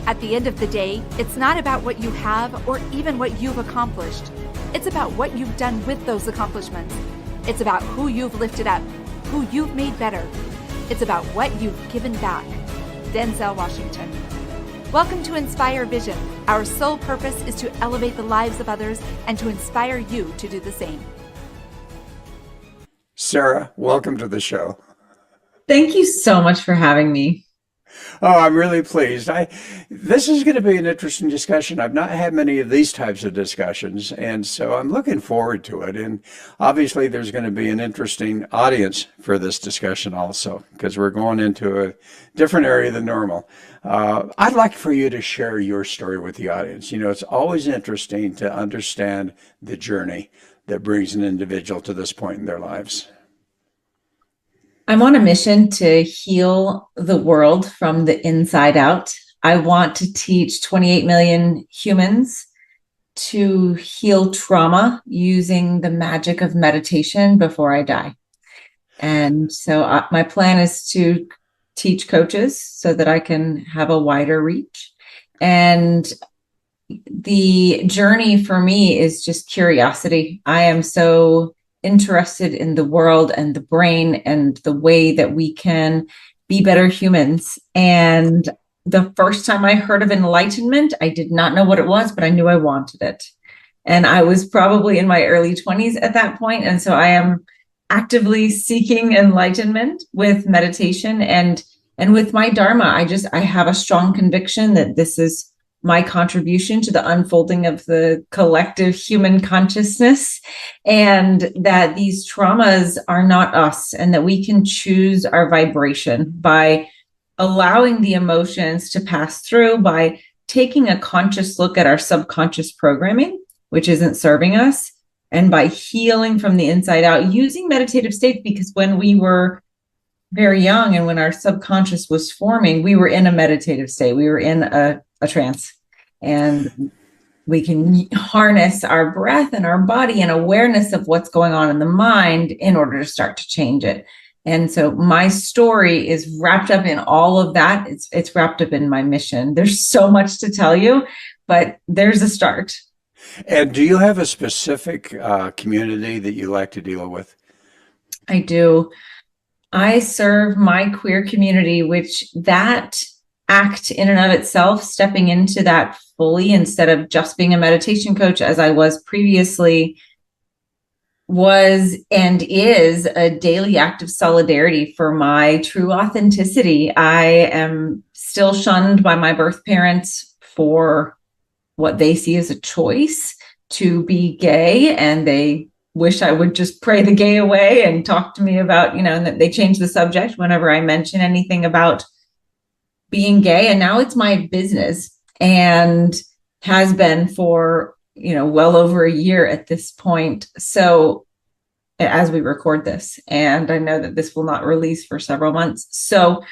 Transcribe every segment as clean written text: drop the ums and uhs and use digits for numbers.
At the end of the day, it's not about what you have or even what you've accomplished. It's about what you've done with those accomplishments. It's about who you've lifted up, who you've made better. It's about what you've given back. Denzel Washington. Welcome to Inspire Vision. Our sole purpose is to elevate the lives of others and to inspire you to do the same. Sara, welcome to the show. Thank you so much for having me. Oh, I'm really pleased. This is going to be an interesting discussion. I've not had many of these types of discussions, and so I'm looking forward to it. And obviously, there's going to be an interesting audience for this discussion also, because we're going into a different area than normal. I'd like for you to share your story with the audience. You know, it's always interesting to understand the journey that brings an individual to this point in their lives. I'm on a mission to heal the world from the inside out. I want to teach 28 million humans to heal trauma using the magic of meditation before I die. And so my plan is to teach coaches so that I can have a wider reach. And the journey for me is just curiosity. I am so interested in the world and the brain and the way that we can be better humans. And the first time I heard of enlightenment, I did not know what it was, but I knew I wanted it. And I was probably in my early 20s at that point. And so I am actively seeking enlightenment with meditation and with my Dharma. I have a strong conviction that this is my contribution to the unfolding of the collective human consciousness, and that these traumas are not us, and that we can choose our vibration by allowing the emotions to pass through, by taking a conscious look at our subconscious programming, which isn't serving us, and by healing from the inside out using meditative states. Because when we were very young and when our subconscious was forming, we were in a meditative state. We were in a trance, and we can harness our breath and our body and awareness of what's going on in the mind in order to start to change it. And so my story is wrapped up in all of that. It's wrapped up in my mission. There's so much to tell you, but there's a start. And do you have a specific community that you like to deal with? I do. I serve my queer community, which that act in and of itself, stepping into that fully instead of just being a meditation coach as I was previously, was and is a daily act of solidarity for my true authenticity. I am still shunned by my birth parents for what they see as a choice to be gay, and they wish I would just pray the gay away and talk to me about, and that they change the subject whenever I mention anything about being gay. And now it's my business, and has been for, well over a year at this point. So as we record this, and I know that this will not release for several months. So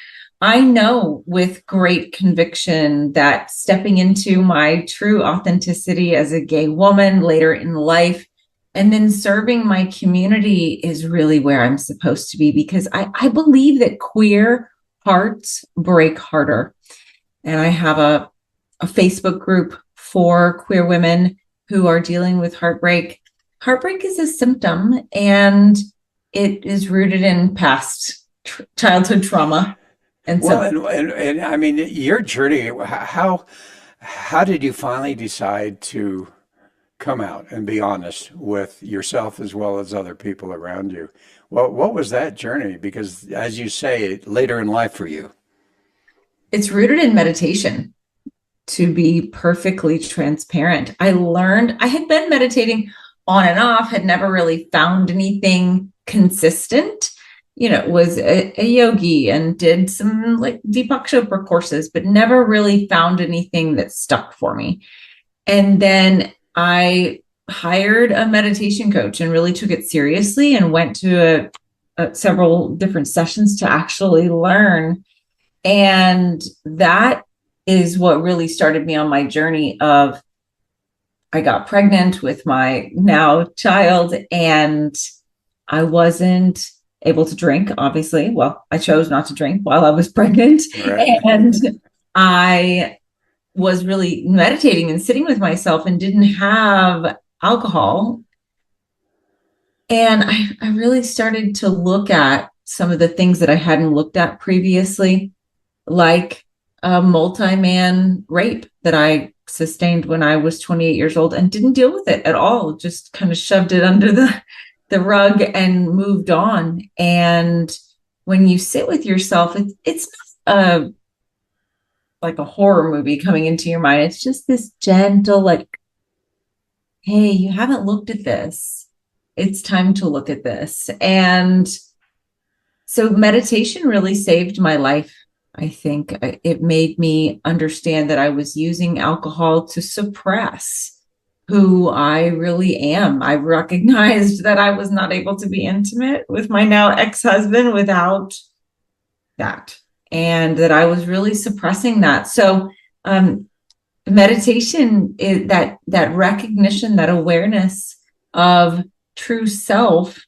I know with great conviction that stepping into my true authenticity as a gay woman later in life, and then serving my community, is really where I'm supposed to be, because I believe that queer hearts break harder. And I have a Facebook group for queer women who are dealing with heartbreak. Heartbreak is a symptom, and it is rooted in past childhood trauma. And so, and I mean, your journey, how did you finally decide to come out and be honest with yourself as well as other people around you? Well, what was that journey? Because as you say, later in life for you. It's rooted in meditation, to be perfectly transparent. I had been meditating on and off, had never really found anything consistent. Was a yogi and did some like Deepak Chopra courses, but never really found anything that stuck for me. And then I hired a meditation coach and really took it seriously, and went to several different sessions to actually learn. And that is what really started me on my journey of, I got pregnant with my now child, and I wasn't able to drink, obviously. Well, I chose not to drink while I was pregnant. Right. And I was really meditating and sitting with myself and didn't have alcohol. And I really started to look at some of the things that I hadn't looked at previously, like a multi-man rape that I sustained when I was 28 years old and didn't deal with it at all. Just kind of shoved it under the rug and moved on. And when you sit with yourself, it's not like a horror movie coming into your mind. It's just this gentle, like, hey, you haven't looked at this. It's time to look at this. And so meditation really saved my life. I think it made me understand that I was using alcohol to suppress who I really am. I recognized that I was not able to be intimate with my now ex-husband without that, and that I was really suppressing that. So meditation is that recognition, that awareness of true self.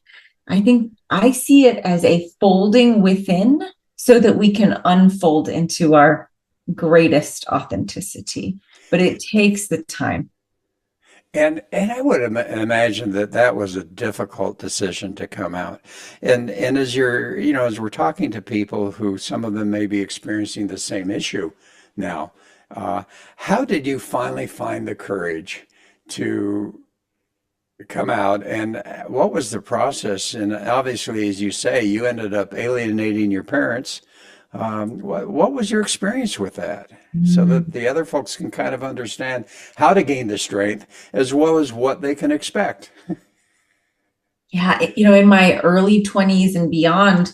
I think I see it as a folding within so that we can unfold into our greatest authenticity. But it takes the time. And I would imagine that that was a difficult decision to come out. And as you're, as we're talking to people who some of them may be experiencing the same issue now, how did you finally find the courage to come out, and what was the process? And obviously, as you say, you ended up alienating your parents. What was your experience with that? So that the other folks can kind of understand how to gain the strength as well as what they can expect. Yeah, in my early 20s and beyond,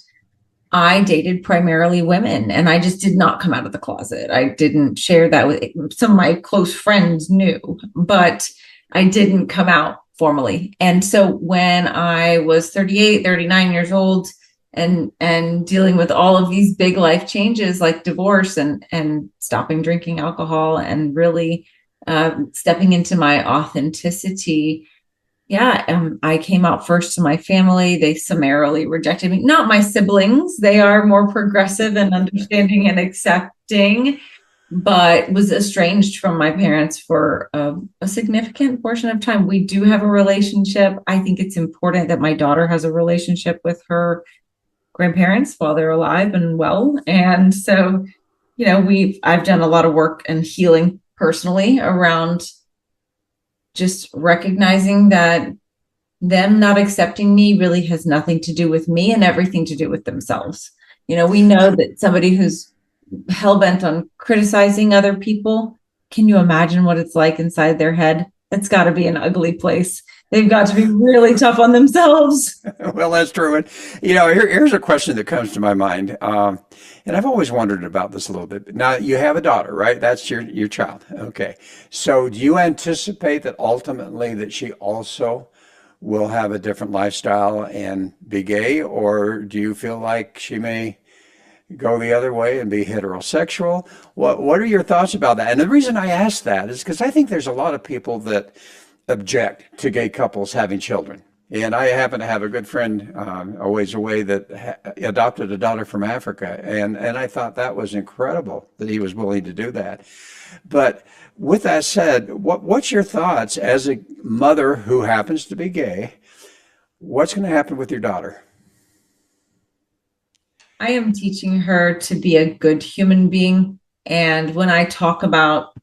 I dated primarily women, and I just did not come out of the closet. I didn't share that with some of my close friends knew, but I didn't come out formally. And so when I was 38, 39 years old and dealing with all of these big life changes like divorce and stopping drinking alcohol and really stepping into my authenticity, I came out first to my family. They summarily rejected me. Not my siblings. They are more progressive and understanding and accepting, but was estranged from my parents for a significant portion of time. We do have a relationship. I think it's important that my daughter has a relationship with her grandparents while they're alive and well. And so, I've done a lot of work and healing personally around just recognizing that them not accepting me really has nothing to do with me and everything to do with themselves. We know that somebody who's hell-bent on criticizing other people, can you imagine what it's like inside their head? It's got to be an ugly place. They've got to be really tough on themselves. Well, that's true. And, here's a question that comes to my mind. And I've always wondered about this a little bit. Now, you have a daughter, right? That's your child. Okay. So do you anticipate that ultimately that she also will have a different lifestyle and be gay? Or do you feel like she may go the other way and be heterosexual? What are your thoughts about that? And the reason I ask that is because I think there's a lot of people that object to gay couples having children. And I happen to have a good friend a ways away that adopted a daughter from Africa. And I thought that was incredible that he was willing to do that. But with that said, what's your thoughts as a mother who happens to be gay? What's going to happen with your daughter? I am teaching her to be a good human being. And when I talk about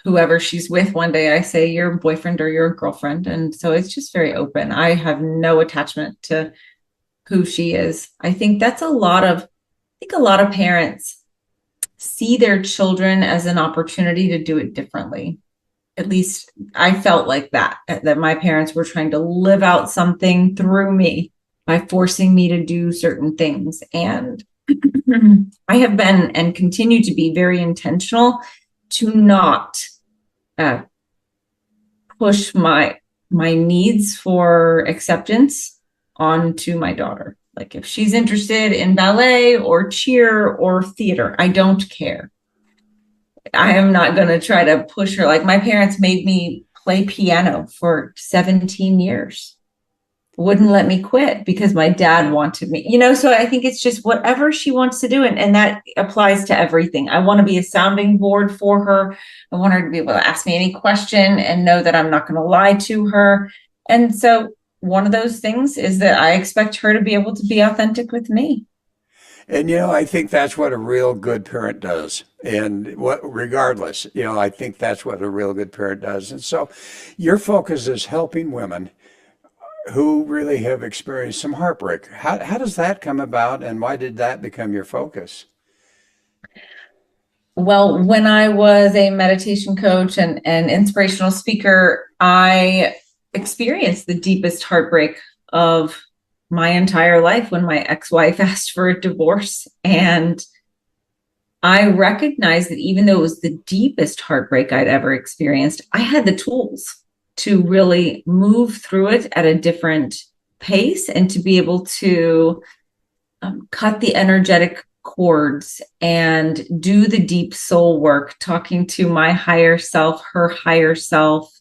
whoever she's with one day, I say your boyfriend or your girlfriend. And so it's just very open. I have no attachment to who she is. I think a lot of parents see their children as an opportunity to do it differently. At least I felt like that my parents were trying to live out something through me by forcing me to do certain things. And I have been and continue to be very intentional to not push my needs for acceptance onto my daughter. Like if she's interested in ballet or cheer or theater, I don't care. I am not going to try to push her. Like my parents made me play piano for 17 years. wouldn't let me quit because my dad wanted me, so I think it's just whatever she wants to do. And that applies to everything. I want to be a sounding board for her. I want her to be able to ask me any question and know that I'm not going to lie to her. And so one of those things is that I expect her to be able to be authentic with me. And I think that's what a real good parent does. And regardless, I think that's what a real good parent does. And so your focus is helping women who really have experienced some heartbreak. How does that come about, and why did that become your focus? Well, when I was a meditation coach and an inspirational speaker, I experienced the deepest heartbreak of my entire life when my ex-wife asked for a divorce. And I recognized that even though it was the deepest heartbreak I'd ever experienced, I had the tools to really move through it at a different pace and to be able to cut the energetic cords and do the deep soul work, talking to my higher self, her higher self,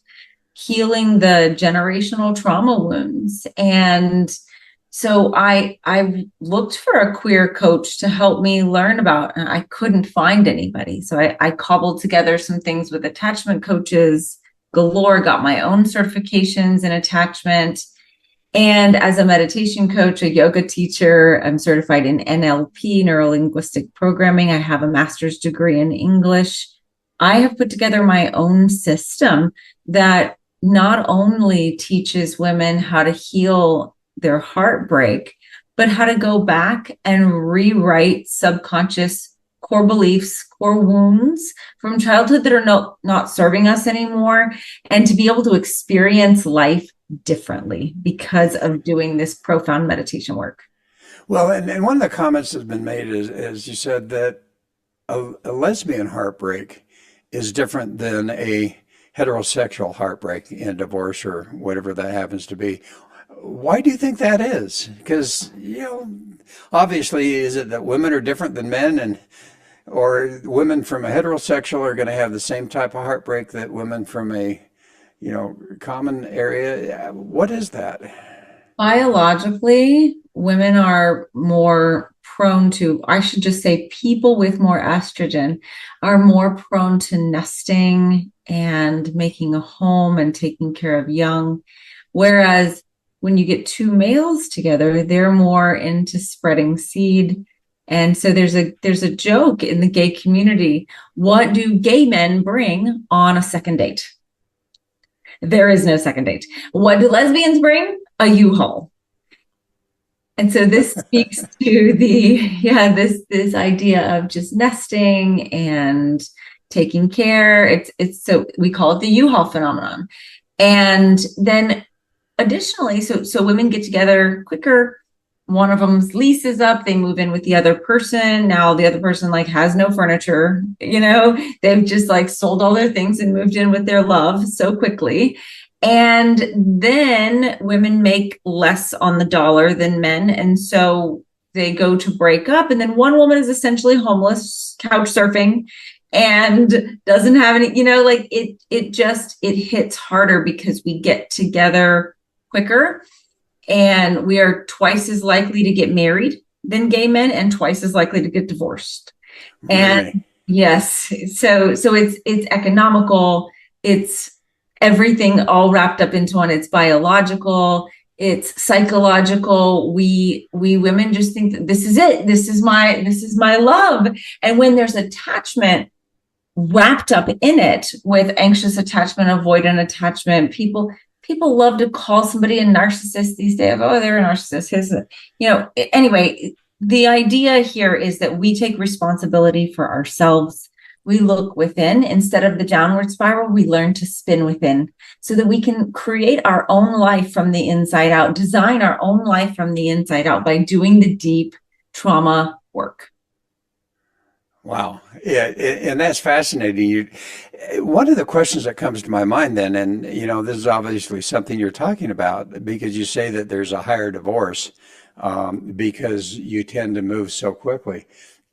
healing the generational trauma wounds. And so I looked for a queer coach to help me learn about, and I couldn't find anybody. So I cobbled together some things with attachment coaches galore, got my own certifications in attachment. And as a meditation coach, a yoga teacher, I'm certified in NLP, neuro linguistic programming. I have a master's degree in English. I have put together my own system that not only teaches women how to heal their heartbreak, but how to go back and rewrite subconscious core beliefs, core wounds from childhood that are not serving us anymore, and to be able to experience life differently because of doing this profound meditation work. Well, and one of the comments that's been made is you said that a lesbian heartbreak is different than a heterosexual heartbreak in divorce or whatever that happens to be. Why do you think that is? Because, obviously, is it that women are different than men, or women from a heterosexual are going to have the same type of heartbreak that women from a, common area? What is that? Biologically, women are more prone to, I should just say, people with more estrogen are more prone to nesting and making a home and taking care of young. Whereas when you get two males together, they're more into spreading seed. And so there's a joke in the gay community. What do gay men bring on a second date? There is no second date. What do lesbians bring? A U-Haul. And so this speaks to this idea of just nesting and taking care. It's so we call it the U-Haul phenomenon. And then additionally, so women get together quicker. One of them's lease is up, they move in with the other person. Now the other person has no furniture, they've just sold all their things and moved in with their love so quickly. And then women make less on the dollar than men. And so they go to break up. And then one woman is essentially homeless, couch surfing, and doesn't have any, it hits harder because we get together quicker. And we are twice as likely to get married than gay men and twice as likely to get divorced. Really? And yes, so it's economical, it's everything all wrapped up into one. It's biological, it's psychological. We women just think that this is it. This is my love. And when there's attachment wrapped up in it with anxious attachment, avoidant attachment, people love to call somebody a narcissist these days. Oh, they're a narcissist. Anyway, the idea here is that we take responsibility for ourselves. We look within instead of the downward spiral. We learn to spin within so that we can create our own life from the inside out, design our own life from the inside out by doing the deep trauma work. Wow. Yeah, and that's fascinating. One of the questions that comes to my mind then, and this is obviously something you're talking about because you say that there's a higher divorce because you tend to move so quickly.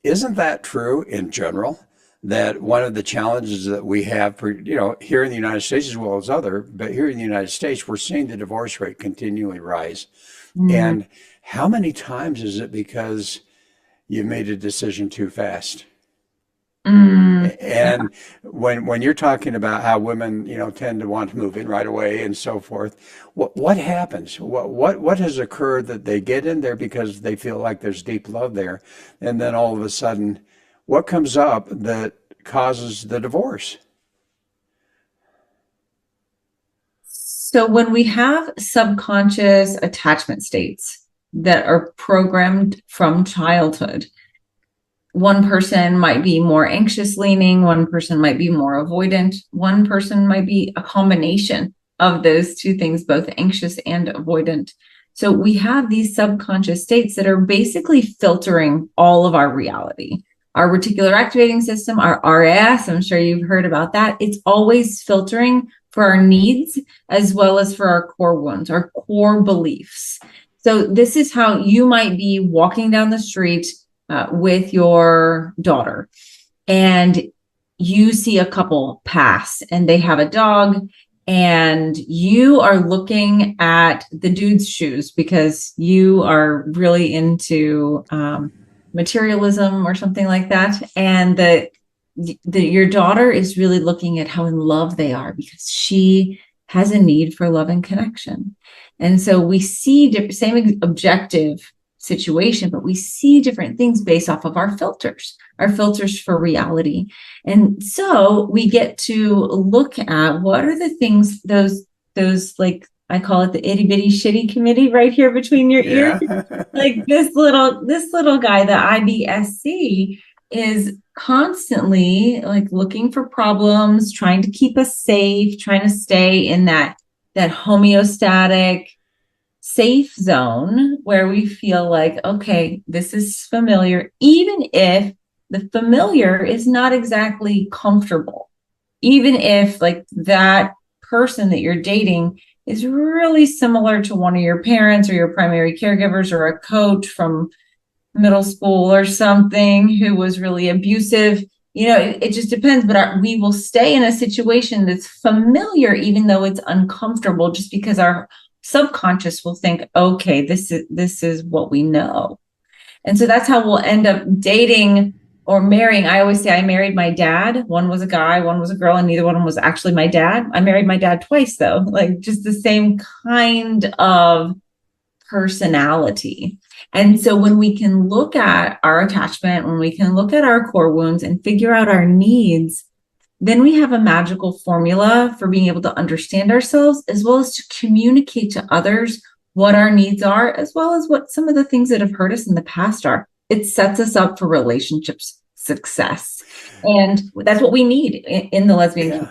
Isn't that true in general? that one of the challenges that we have, here in the United States as well as but here in the United States, we're seeing the divorce rate continually rise. Mm, And how many times is it because you made a decision too fast? yeah. And when you're talking about how women, tend to want to move in right away and so forth, what happens? What has occurred that they get in there because they feel like there's deep love there, and then all of a sudden, what comes up that causes the divorce? So when we have subconscious attachment states that are programmed from childhood, one person might be more anxious leaning, one person might be more avoidant, one person might be a combination of those two things, both anxious and avoidant. So we have these subconscious states that are basically filtering all of our reality. Our reticular activating system, our RAS, I'm sure you've heard about that. It's always filtering for our needs as well as for our core wounds, our core beliefs. So this is how you might be walking down the street with your daughter, and you see a couple pass and they have a dog, and you are looking at the dude's shoes because you are really into materialism or something like that. And your daughter is really looking at how in love they are because she has a need for love and connection. And so we see same objective situation, but we see different things based off of our filters for reality. And so we get to look at what are the things, those like I call it the itty bitty shitty committee right here between your ears. Yeah. Like this little guy, the IBSC, is constantly like looking for problems, trying to keep us safe, trying to stay in that homeostatic safe zone where we feel like, okay, this is familiar, even if the familiar is not exactly comfortable, even if like that person that you're dating is really similar to one of your parents or your primary caregivers or a coach from middle school or something who was really abusive. It just depends, but we will stay in a situation that's familiar, even though it's uncomfortable, just because our subconscious will think, okay, this is what we know. And so that's how we'll end up dating or marrying. I always say I married my dad. One was a guy, one was a girl, and neither one of them was actually my dad. I married my dad twice, though, like just the same kind of personality. And so when we can look at our attachment, when we can look at our core wounds and figure out our needs, then we have a magical formula for being able to understand ourselves as well as to communicate to others what our needs are, as well as what some of the things that have hurt us in the past are. It sets us up for relationships success. And that's what we need in the lesbian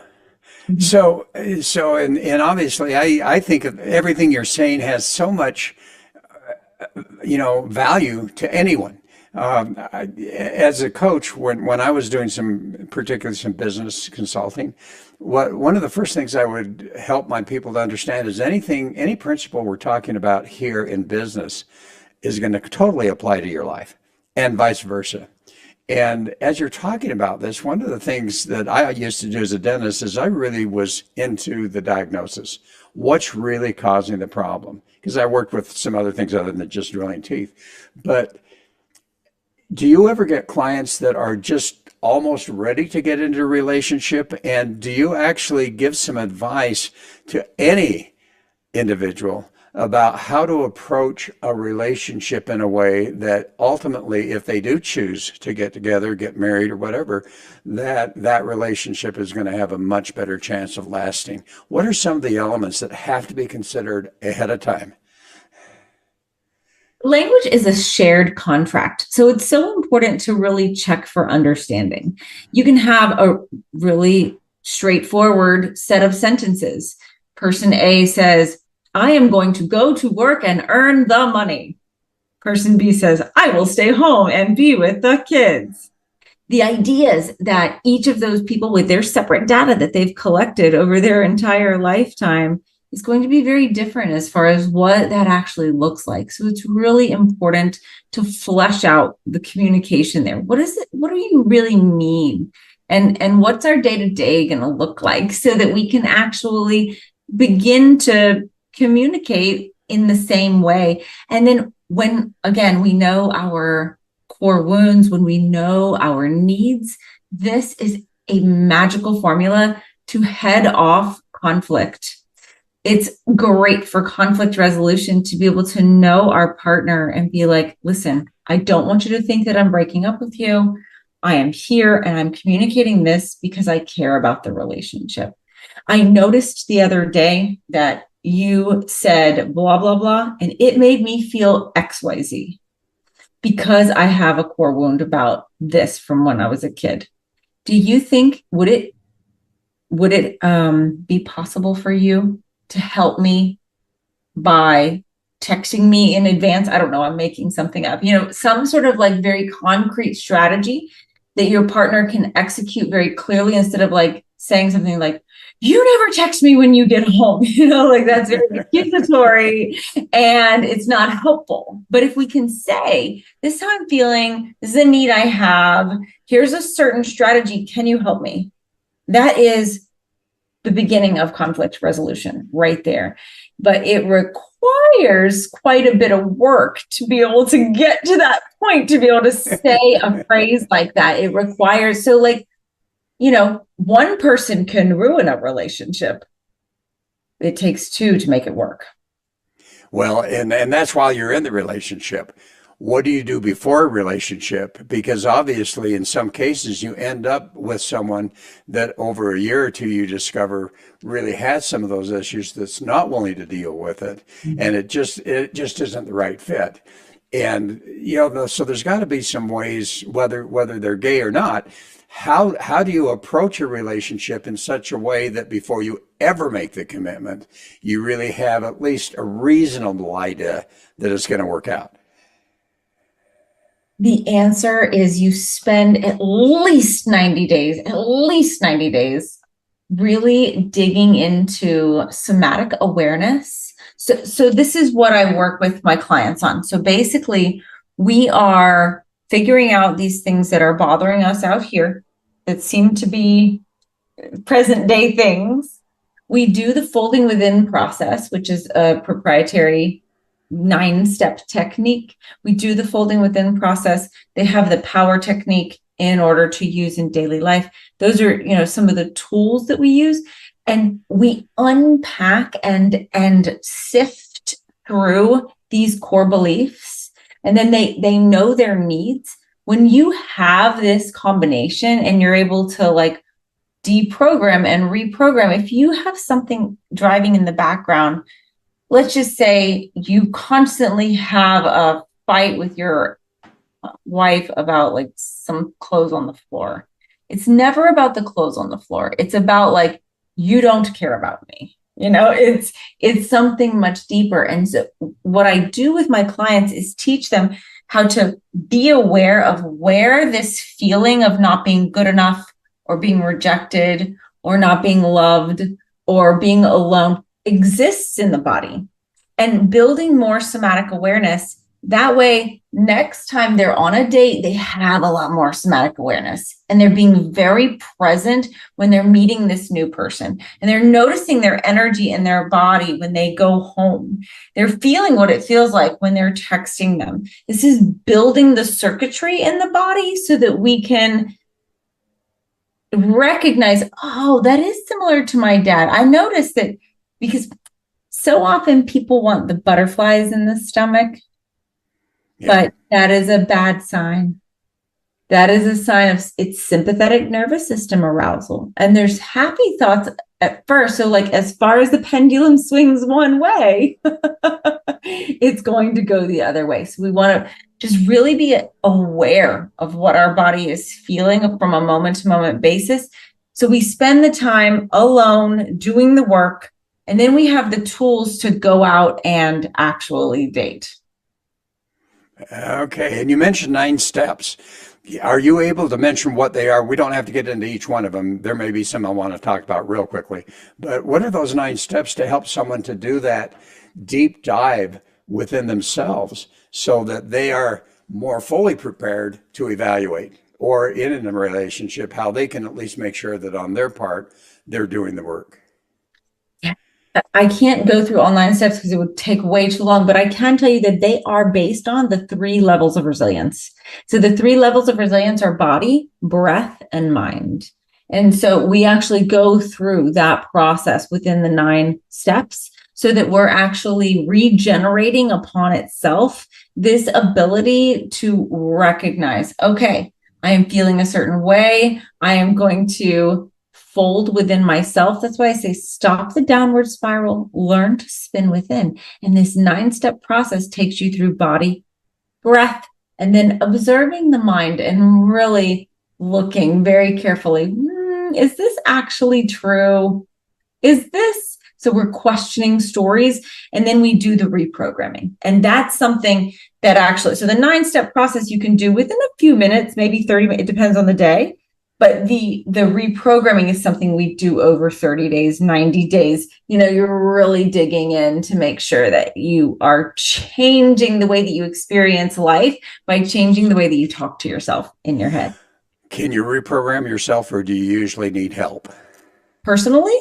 community. And obviously, I think of everything you're saying has so much, value to anyone. As a coach, when I was doing particularly some business consulting, one of the first things I would help my people to understand is any principle we're talking about here in business is going to totally apply to your life and vice versa. And as you're talking about this, one of the things that I used to do as a dentist is I really was into the diagnosis. What's really causing the problem? Because I worked with some other things other than just drilling teeth. But do you ever get clients that are just almost ready to get into a relationship? And do you actually give some advice to any individual about how to approach a relationship in a way that ultimately, if they do choose to get together, get married or whatever, that relationship is going to have a much better chance of lasting? What are some of the elements that have to be considered ahead of time? Language is a shared contract. So it's so important to really check for understanding. You can have a really straightforward set of sentences. Person A says, I am going to go to work and earn the money. Person B says, I will stay home and be with the kids. The idea is that each of those people with their separate data that they've collected over their entire lifetime is going to be very different as far as what that actually looks like. So it's really important to flesh out the communication there. What is it? What do you really mean? and what's our day-to-day going to look like, so that we can actually begin to communicate in the same way. And then when, again, we know our core wounds, when we know our needs, this is a magical formula to head off conflict. It's great for conflict resolution to be able to know our partner and be like, listen, I don't want you to think that I'm breaking up with you. I am here and I'm communicating this because I care about the relationship. I noticed the other day that you said blah, blah, blah, and it made me feel XYZ because I have a core wound about this from when I was a kid. Do you think, would it be possible for you to help me by texting me in advance? I don't know, I'm making something up, some sort of like very concrete strategy that your partner can execute very clearly, instead of like saying something like, you never text me when you get home, like that's very accusatory and it's not helpful. But if we can say, this is how I'm feeling, this is a need I have, here's a certain strategy, can you help me? That is the beginning of conflict resolution right there. But it requires quite a bit of work to be able to get to that point, to be able to say a phrase like that. It requires, so like, one person can ruin a relationship. It takes two to make it work. Well, and that's while you're in the relationship. What do you do before a relationship? Because obviously, in some cases, you end up with someone that over a year or two you discover really has some of those issues, that's not willing to deal with it, and it just isn't the right fit. And so there's got to be some ways, whether they're gay or not. How do you approach a relationship in such a way that before you ever make the commitment, you really have at least a reasonable idea that it's going to work out? The answer is you spend at least 90 days really digging into somatic awareness. So this is what I work with my clients on. So basically, we are figuring out these things that are bothering us out here that seem to be present day things. We do the folding within process, which is a proprietary 9-step technique. We do the folding within process. They have the power technique in order to use in daily life. Those are, some of the tools that we use, and we unpack and sift through these core beliefs, and then they know their needs. When you have this combination and you're able to like deprogram and reprogram, if you have something driving in the background, let's just say you constantly have a fight with your wife about like some clothes on the floor. It's never about the clothes on the floor. It's about like, you don't care about me. It's something much deeper. And so what I do with my clients is teach them how to be aware of where this feeling of not being good enough or being rejected or not being loved or being alone exists in the body, and building more somatic awareness. That way, next time they're on a date, they have a lot more somatic awareness, and they're being very present when they're meeting this new person, and they're noticing their energy in their body when they go home. They're feeling what it feels like when they're texting them. This is building the circuitry in the body so that we can recognize, oh, that is similar to my dad. I noticed that, because so often people want the butterflies in the stomach, but that is a bad sign. That is a sign of it's sympathetic nervous system arousal. And there's happy thoughts at first. So like, as far as the pendulum swings one way, it's going to go the other way. So we want to just really be aware of what our body is feeling from a moment to moment basis. So we spend the time alone doing the work, and then we have the tools to go out and actually date. Okay. And you mentioned 9 steps. Are you able to mention what they are? We don't have to get into each one of them. There may be some I want to talk about real quickly. But what are those 9 steps to help someone to do that deep dive within themselves so that they are more fully prepared to evaluate or in a relationship, how they can at least make sure that on their part, they're doing the work. I can't go through all 9 steps because it would take way too long, but I can tell you that they are based on the 3 levels of resilience. So the 3 levels of resilience are body, breath, and mind. And so we actually go through that process within the 9 steps so that we're actually regenerating upon itself this ability to recognize, okay, I am feeling a certain way. I am going to fold within myself. That's why I say stop the downward spiral, learn to spin within. And this 9-step process takes you through body, breath, and then observing the mind and really looking very carefully. Is this actually true? Is this? So we're questioning stories, and then we do the reprogramming. And that's something that actually, so the 9-step process you can do within a few minutes, maybe 30 minutes, it depends on the day. But the reprogramming is something we do over 30 days, 90 days. You're really digging in to make sure that you are changing the way that you experience life by changing the way that you talk to yourself in your head. Can you reprogram yourself, or do you usually need help? Personally?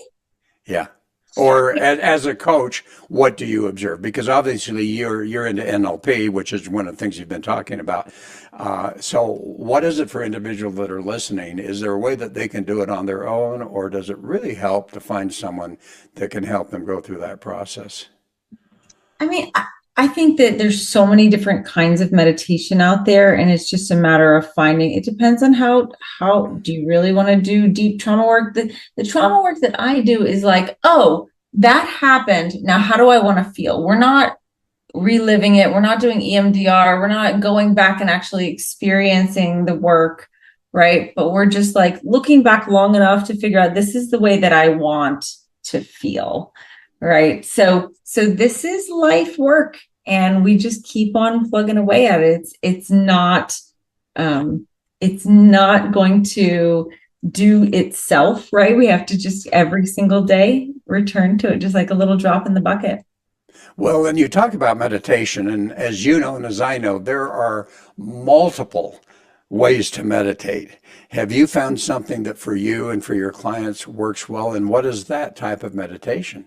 Yeah. Or as a coach, what do you observe? Because obviously you're into NLP, which is one of the things you've been talking about. So what is it for individuals that are listening? Is there a way that they can do it on their own, or does it really help to find someone that can help them go through that process? I mean, I think that there's so many different kinds of meditation out there, and it's just a matter of finding. It depends on how do you really want to do deep trauma work. The trauma work that I do is like, oh, that happened. Now, how do I want to feel? We're not reliving it. We're not doing EMDR. We're not going back and actually experiencing the work, right? But we're just like looking back long enough to figure out this is the way that I want to feel, right? So this is life work. And we just keep on plugging away at it. It's not going to do itself, right? We have to just every single day return to it, just like a little drop in the bucket. Well, and you talk about meditation, and as you know, and as I know, there are multiple ways to meditate. Have you found something that for you and for your clients works well? And what is that type of meditation?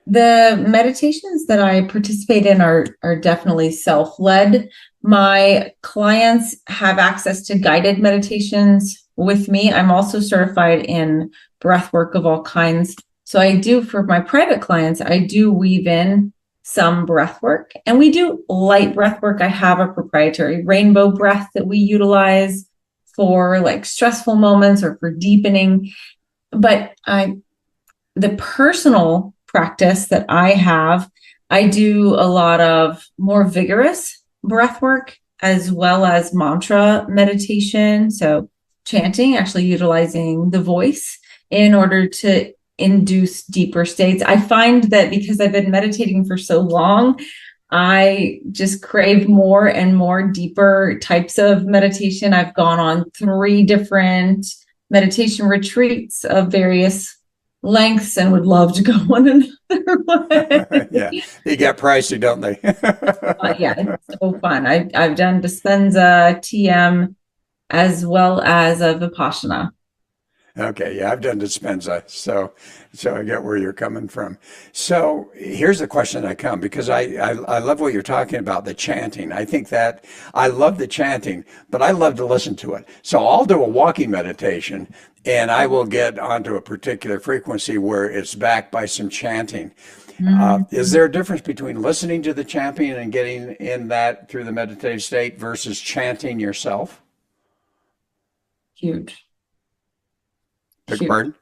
The meditations that I participate in are definitely self-led. My clients have access to guided meditations with me. I'm also certified in breath work of all kinds. So I do, for my private clients, I do weave in some breath work, and we do light breath work. I have a proprietary rainbow breath that we utilize for like stressful moments or for deepening. But the personal practice that I have, I do a lot of more vigorous breath work as well as mantra meditation. So chanting, actually utilizing the voice in order to induce deeper states. I find that because I've been meditating for so long, I just crave more and more deeper types of meditation. I've gone on 3 different meditation retreats of various lengths and would love to go on another one. Yeah, they get pricey, don't they? Yeah, it's so fun. I've done Dispenza, TM, as well as a Vipassana. Okay, yeah, I've done Dispenza, so I get where you're coming from. So here's the question I come, because I love what you're talking about, the chanting. I think that I love the chanting, but I love to listen to it. So I'll do a walking meditation, and I will get onto a particular frequency where it's backed by some chanting. Is there a difference between listening to the chanting and getting in that through the meditative state versus chanting yourself? Huge. Beg your pardon?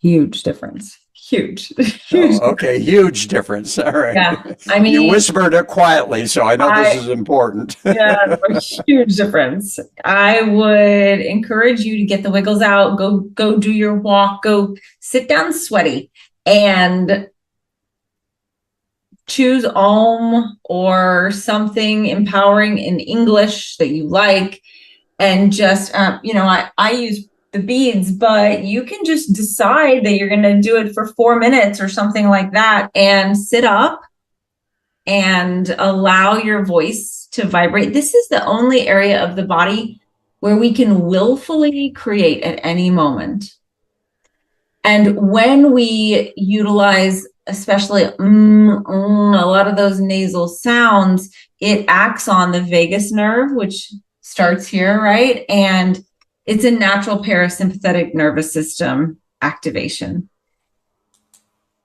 Huge difference. Huge. Oh, okay, huge difference. All right. Yeah, I mean, you whispered it quietly, so I know this is important. Yeah, a huge difference. I would encourage you to get the wiggles out, go do your walk, go sit down sweaty, and choose Om or something empowering in English that you like, and just I use the beads, but you can just decide that you're going to do it for 4 minutes or something like that, and sit up and allow your voice to vibrate. This is the only area of the body where we can willfully create at any moment. And when we utilize, especially a lot of those nasal sounds, it acts on the vagus nerve, which starts here, right? And it's a natural parasympathetic nervous system activation.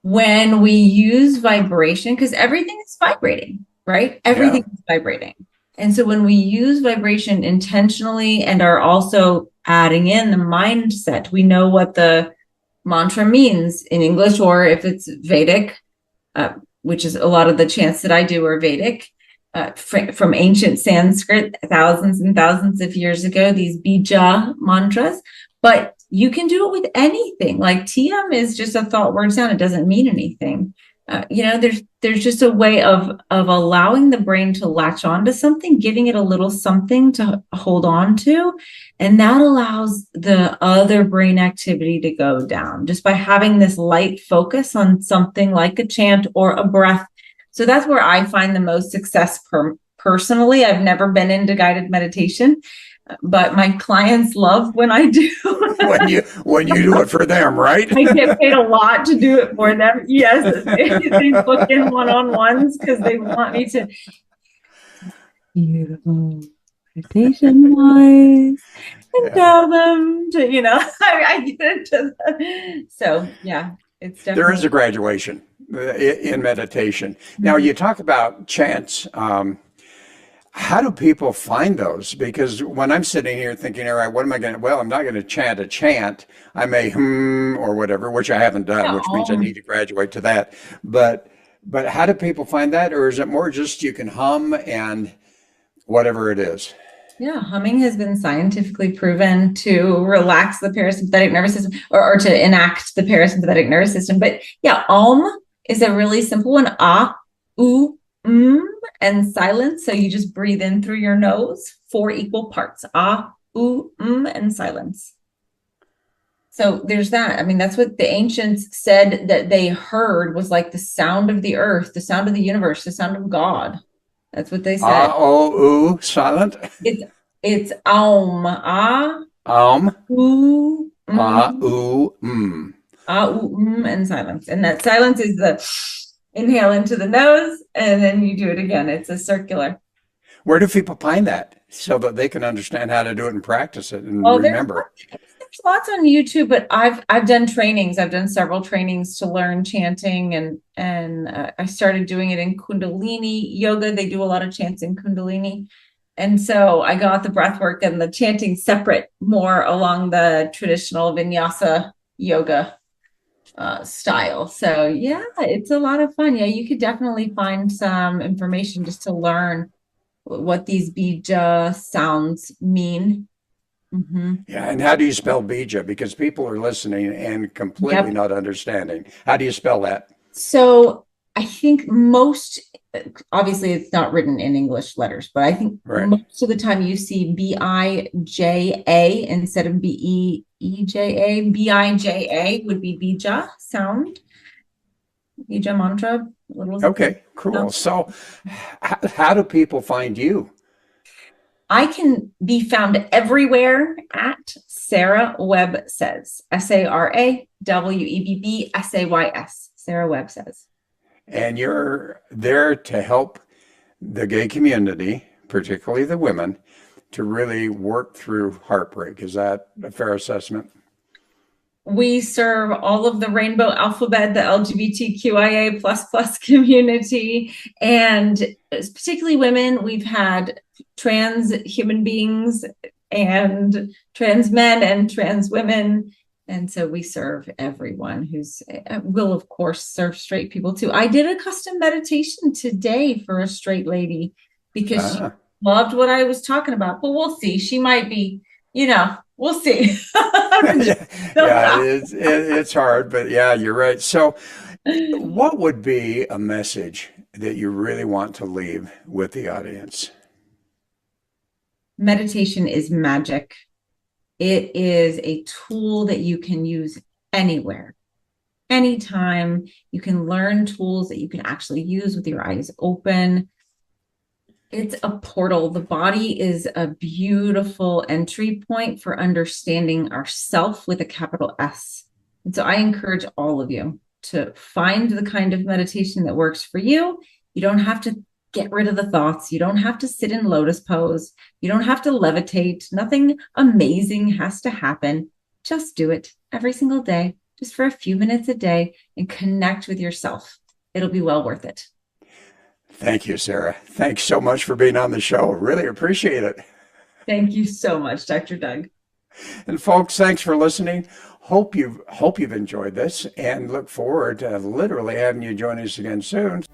When we use vibration, because everything is vibrating, right? Everything is vibrating. And so when we use vibration intentionally and are also adding in the mindset, we know what the mantra means in English, or if it's Vedic, which is a lot of the chants that I do are Vedic, from ancient Sanskrit, thousands and thousands of years ago, these bija mantras. But you can do it with anything. Like TM is just a thought, word, sound. It doesn't mean anything. There's just a way of allowing the brain to latch onto something, giving it a little something to hold on to, and that allows the other brain activity to go down just by having this light focus on something like a chant or a breath. So that's where I find the most success personally. I've never been into guided meditation, but my clients love when I do. when you do it for them, right? I get paid a lot to do it for them. Yes, they book in one-on-ones because they want me to. Beautiful meditation wise, and tell them to, I get into that. So yeah, it's definitely. There is a graduation in meditation. Now you talk about chants. How do people find those? Because when I'm sitting here thinking, all right, what am I going to, well, I'm not going to chant a chant. I may or whatever, which I haven't done, which means I need to graduate to that. But how do people find that? Or is it more just you can hum and whatever it is? Yeah, humming has been scientifically proven to relax the parasympathetic nervous system or to enact the parasympathetic nervous system. But yeah, is a really simple one. And silence. So you just breathe in through your nose, 4 equal parts. And silence. So there's that. I mean, that's what the ancients said that they heard was like the sound of the earth, the sound of the universe, the sound of God. That's what they said. Silent. It's aum. And silence. And that silence is the inhale into the nose, and then you do it again. It's a circular. Where do people find that so that they can understand how to do it and practice it and remember? There's lots on YouTube, but I've done trainings. I've done several trainings to learn chanting, and I started doing it in Kundalini yoga. They do a lot of chants in Kundalini. And so I got the breath work and the chanting separate, more along the traditional vinyasa yoga style. So yeah, it's a lot of fun. Yeah, you could definitely find some information just to learn what these bija sounds mean. Yeah, and how do you spell bija? Because people are listening and completely not understanding. How do you spell that? So I think obviously it's not written in English letters, but I think most of the time you see bija instead of beja. Bija would be bija sound. Bija mantra. Okay, cool. So how do people find you? I can be found everywhere at Sara Webb Says. SarawebBsays. Sara Webb Says. And you're there to help the gay community, particularly the women, to really work through heartbreak. Is that a fair assessment? We serve all of the rainbow alphabet, the LGBTQIA++ community, and particularly women. We've had trans human beings and trans men and trans women. And so we serve everyone will, of course, serve straight people too. I did a custom meditation today for a straight lady because she loved what I was talking about. But we'll see. She might be, we'll see. It's hard, but yeah, you're right. So what would be a message that you really want to leave with the audience? Meditation is magic. It is a tool that you can use anywhere, anytime. You can learn tools that you can actually use with your eyes open. It's a portal. The body is a beautiful entry point for understanding ourself with a capital S. And so I encourage all of you to find the kind of meditation that works for you. You don't have to get rid of the thoughts. You don't have to sit in lotus pose. You don't have to levitate. Nothing amazing has to happen. Just do it every single day, just for a few minutes a day, and connect with yourself. It'll be well worth it. Thank you, Sara. Thanks so much for being on the show. Really appreciate it. Thank you so much, Dr. Doug. And folks, thanks for listening. Hope you've enjoyed this and look forward to literally having you join us again soon.